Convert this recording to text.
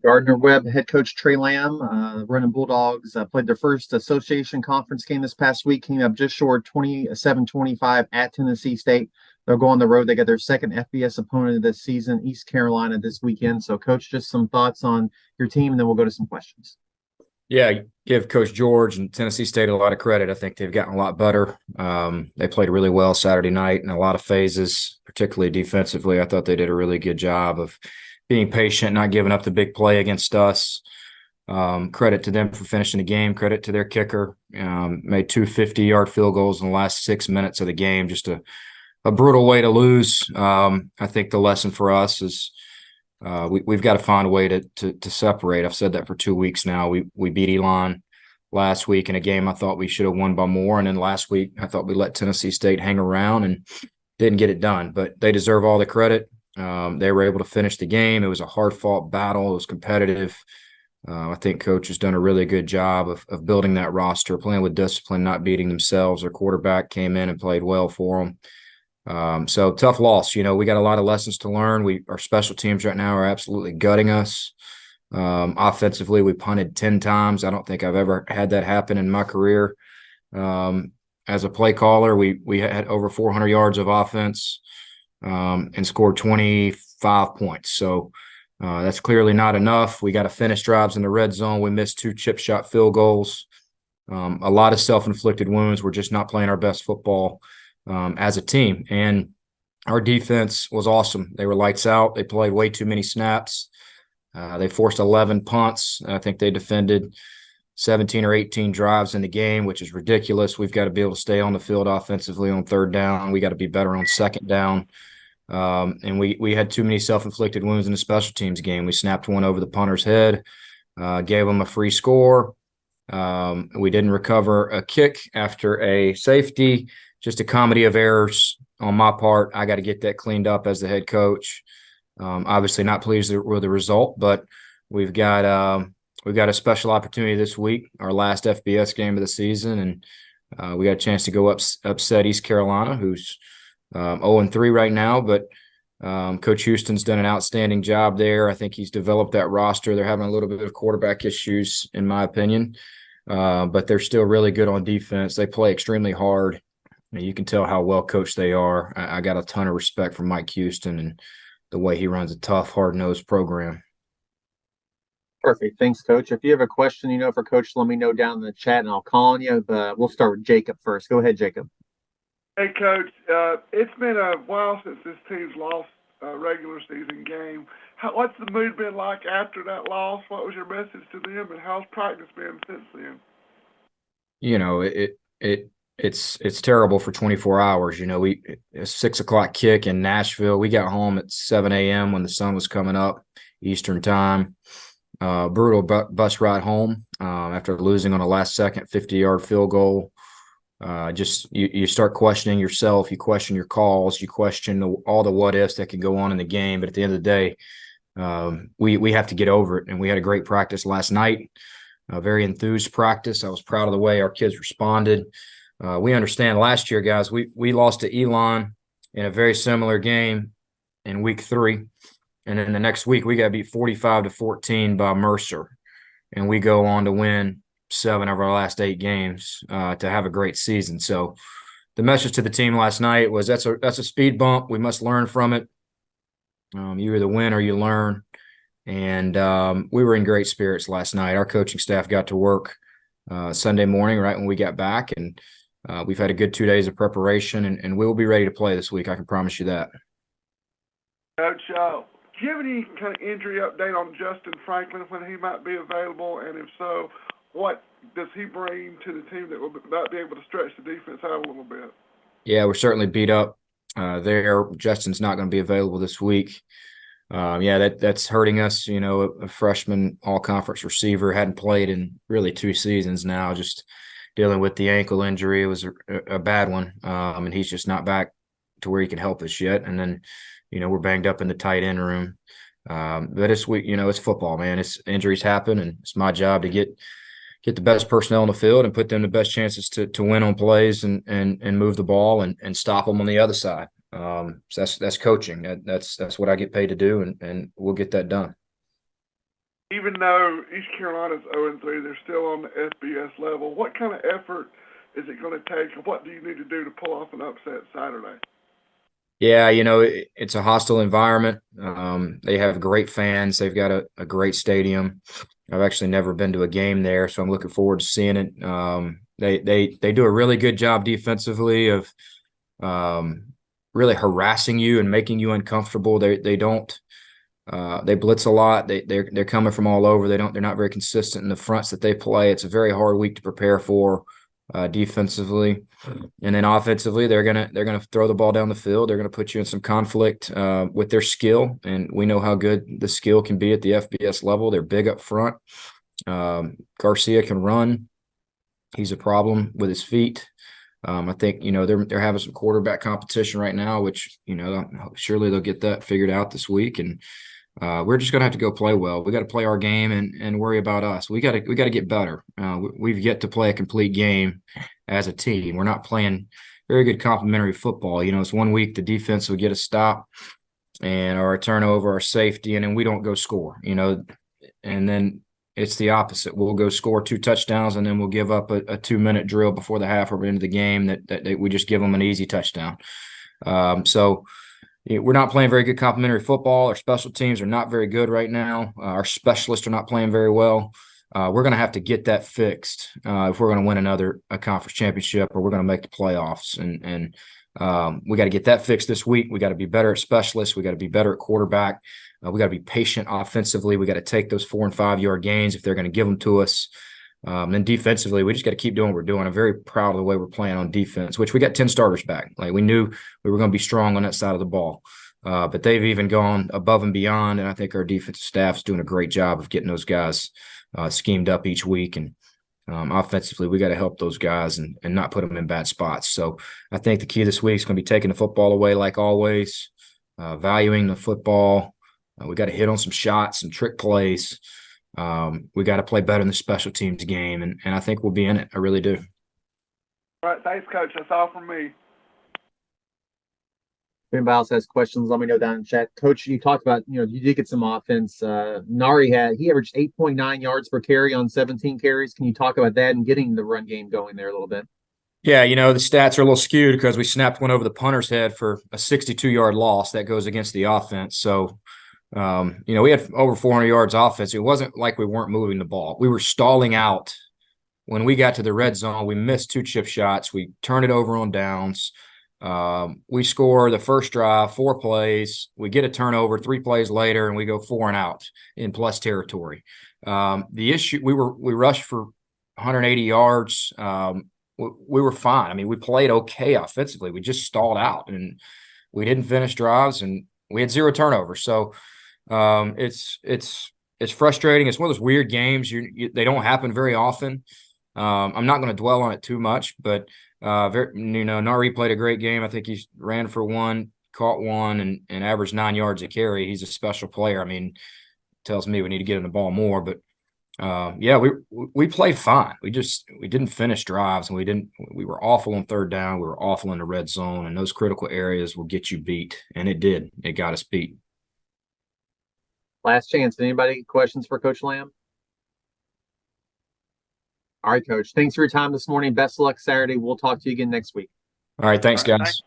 Gardner-Webb head coach Trey Lamb, running Bulldogs, played their first association conference game this past week, came up just short 27-25 at Tennessee State. They'll go on the road. They got their second FBS opponent of this season, East Carolina, this weekend. So, Coach, just some thoughts on your team, and then we'll go to some questions. Yeah, give Coach George and Tennessee State a lot of credit. I think they've gotten a lot better. They played really well Saturday night in a lot of phases, particularly defensively. I thought they did a really good job of being patient, not giving up the big play against us. Credit to them for finishing the game. Credit to their kicker. Made two 50-yard field goals in the last 6 minutes of the game. Just a brutal way to lose. I think the lesson for us is we've got to find a way to separate. I've said that for 2 weeks now. We beat Elon last week in a game I thought we should have won by more. And then last week I thought we let Tennessee State hang around and didn't get it done. But they deserve all the credit. They were able to finish the game. It was a hard-fought battle. It was competitive. I think Coach has done a really good job of building that roster, playing with discipline, not beating themselves. Their quarterback came in and played well for them. So tough loss. You know, we got a lot of lessons to learn. Our special teams right now are absolutely gutting us. Offensively, we punted 10 times. I don't think I've ever had that happen in my career. As a play caller, we had over 400 yards of offense and scored 25 points. So that's clearly not enough. We got to finish drives in the red zone. We missed 2 chip shot field goals. A lot of self-inflicted wounds. We're just not playing our best football as a team. And our defense was awesome. They were lights out. They played way too many snaps. They forced 11 punts. I think they defended 17 or 18 drives in the game, which is ridiculous. We've got to be able to stay on the field offensively on third down. We got to be better on second down. And we had too many self-inflicted wounds in the special teams game. We snapped one over the punter's head, gave them a free score. We didn't recover a kick after a safety. Just a comedy of errors on my part. I got to get that cleaned up as the head coach. Obviously not pleased with the result, but we've got a special opportunity this week, our last FBS game of the season, and we got a chance to go upset East Carolina, who's 0-3 right now, but Coach Houston's done an outstanding job there. I think he's developed that roster. They're having a little bit of quarterback issues, in my opinion, but they're still really good on defense. They play extremely hard. You can tell how well coached they are. I got a ton of respect for Mike Houston and the way he runs a tough, hard-nosed program. Perfect. Thanks, Coach. If you have a question, for Coach, let me know down in the chat, and I'll call on you. But we'll start with Jacob first. Go ahead, Jacob. Hey, Coach. It's been a while since this team's lost a regular season game. What's the mood been like after that loss? What was your message to them, and how's practice been since then? It's terrible for 24 hours. A 6 o'clock kick in Nashville. We got home at 7 a.m. when the sun was coming up Eastern time. Brutal bus ride home after losing on a last-second 50-yard field goal. You start questioning yourself. You question your calls. You question all the what-ifs that can go on in the game. But at the end of the day, we have to get over it. And we had a great practice last night, a very enthused practice. I was proud of the way our kids responded. We understand last year, guys, we lost to Elon in a very similar game in week 3. And then the next week, we got beat 45-14 by Mercer. And we go on to win 7 of our last 8 games to have a great season. So the message to the team last night was that's a speed bump. We must learn from it. You either win or you learn. And we were in great spirits last night. Our coaching staff got to work Sunday morning right when we got back. And we've had a good 2 days of preparation, and we'll be ready to play this week. I can promise you that. Coach, do you have any kind of injury update on Justin Franklin, when he might be available? And if so, what does he bring to the team that will not be able to stretch the defense out a little bit? Yeah, we're certainly beat up there. Justin's not going to be available this week. That's hurting us. A freshman all-conference receiver, hadn't played in really 2 seasons now, just dealing with the ankle injury. It was a bad one, and he's just not back to where he can help us yet. And then, we're banged up in the tight end room. But it's football, man. Injuries happen, and it's my job to get the best personnel on the field and put them the best chances to win on plays and move the ball and stop them on the other side. So that's coaching. That's what I get paid to do, and we'll get that done. even though East Carolina's 0-3, they're still on the FBS level. What kind of effort is it going to take, and what do you need to do to pull off an upset Saturday? Yeah, it's a hostile environment. They have great fans. They've got a great stadium. I've actually never been to a game there, so I'm looking forward to seeing it. They do a really good job defensively of really harassing you and making you uncomfortable. They don't they blitz a lot. They're coming from all over. They're not very consistent in the fronts that they play. It's a very hard week to prepare for defensively. And then offensively, they're gonna throw the ball down the field. They're gonna put you in some conflict with their skill, and we know how good the skill can be at the FBS level. They're big up front. Garcia can run. He's a problem with his feet. I think they're having some quarterback competition right now, which surely they'll get that figured out this week. And we're just going to have to go play well. We got to play our game and worry about us. We got to get better. We've yet to play a complete game as a team. We're not playing very good complementary football. It's 1 week the defense will get a stop or a turnover or safety, and then we don't go score. And then it's the opposite. We'll go score 2 touchdowns, and then we'll give up a 2-minute drill before the half or into the game that we just give them an easy touchdown. So we're not playing very good complementary football. Our special teams are not very good right now. Our specialists are not playing very well. We're going to have to get that fixed if we're going to win a conference championship, or we're going to make the playoffs. And we got to get that fixed this week. We got to be better at specialists. We got to be better at quarterback. We got to be patient offensively. We got to take those 4- and 5-yard gains if they're going to give them to us. And defensively, we just got to keep doing what we're doing. I'm very proud of the way we're playing on defense, which we got 10 starters back. Like, we knew we were going to be strong on that side of the ball. But they've even gone above and beyond, and I think our defensive staff's doing a great job of getting those guys schemed up each week. And offensively, we got to help those guys and not put them in bad spots. So I think the key this week is going to be taking the football away like always, valuing the football. We got to hit on some shots, some trick plays. We got to play better in the special teams game, and I think we'll be in it. I really do. All right, thanks, Coach. That's all from me. If anybody else has questions, let me know down in chat. Coach, you talked about, you did get some offense. Nari he averaged 8.9 yards per carry on 17 carries. Can you talk about that and getting the run game going there a little bit? Yeah, the stats are a little skewed because we snapped one over the punter's head for a 62-yard loss that goes against the offense. So, we had over 400 yards offense. It wasn't like we weren't moving the ball. We were stalling out. When we got to the red zone, we missed 2 chip shots. We turned it over on downs. We score the first drive, 4 plays. We get a turnover 3 plays later, and we go 4 and out in plus territory. The issue, we rushed for 180 yards. We were fine. I mean, we played okay offensively. We just stalled out, and we didn't finish drives, and we had 0 turnovers. So it's frustrating. It's one of those weird games. They don't happen very often. I'm not going to dwell on it too much, but Nari played a great game. I think he ran for 1, caught 1, and averaged 9 yards a carry. He's a special player. I mean, tells me we need to get him the ball more. But we played fine. We didn't finish drives, and we were awful on 3rd down. We were awful in the red zone, and those critical areas will get you beat. And it did. It got us beat. Last chance. Anybody questions for Coach Lamb? All right, Coach. Thanks for your time this morning. Best of luck Saturday. We'll talk to you again next week. All right. Thanks, guys. Thanks.